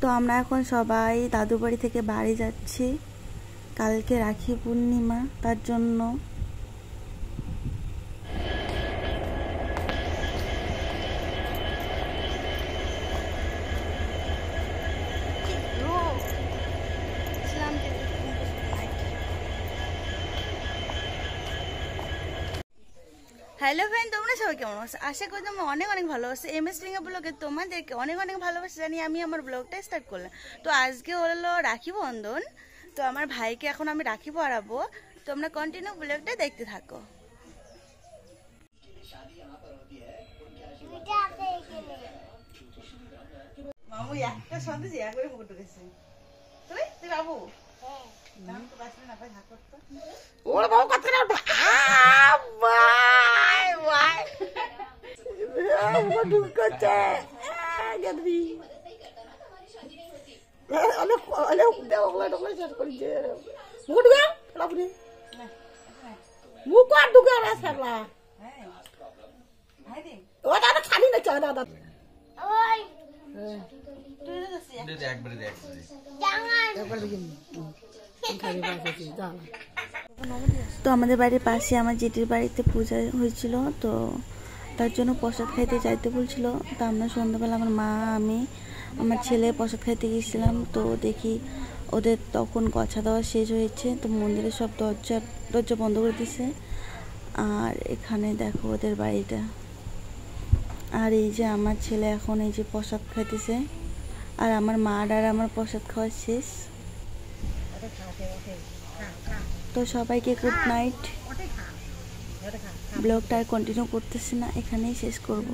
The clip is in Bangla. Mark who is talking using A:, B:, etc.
A: তো আমরা এখন সবাই দাদু বাড়ি থেকে বাড়ি যাচ্ছি, কালকে রাখি পূর্ণিমা, তার জন্য। হ্যালো ফ্রেন্ড, তোমরা সবাই কেমন আছো? আশা করি তোমরা অনেক অনেক ভালোবাসো। MS রিঙ্গা ব্লগে তোমাদেরকে অনেক অনেক ভালোবাসা জানিয়ে আমি আমার ব্লগটা স্টার্ট করলাম। তো আজকে হলো রাখি বন্ধন, তো আমার ভাইকে এখন আমি রাখি পরাবো। তোমরা কন্টিনিউ ব্লগটা দেখতে থাকো। মামু একটা সন্দেশ একবারে মুকুট ঢুকেছে। তুই তুই বাবু ওর বাবু কত না ভাই ভাই ঢুকছে গেদবি অনেক অনেক দেওয়া ঢুকলে শেষ করি যে মুকুট ঢুকা লাবনি মুকুট ঢুকা রে সাগলা ও দাদা খালি না চা দাদা ওই তুই দে একবারে দে একবারে তো আমাদের বাড়ির পাশে আমার জেঠির বাড়িতে পূজা হয়েছিল, তো তার জন্য প্রসাদ খাইতে যাইতে বলছিল। তো আমরা সন্ধ্যাবেলা আমার মা, আমি, আমার ছেলে প্রসাদ খাইতে গিয়েছিলাম। তো দেখি ওদের তখন গছা দেওয়া শেষ হয়েছে, তো মন্দিরের সব দরজা বন্ধ করে দিছে। আর এখানে দেখো ওদের বাড়িটা। আর এই যে আমার ছেলে এখন এই যে প্রসাদ খাইতেছে, আর আমার মা আর আমার প্রসাদ খাওয়া শেষ। তো সবাইকে গুড নাইট। ব্লগটা আর কন্টিনিউ করতেছি না, এখানেই শেষ করব।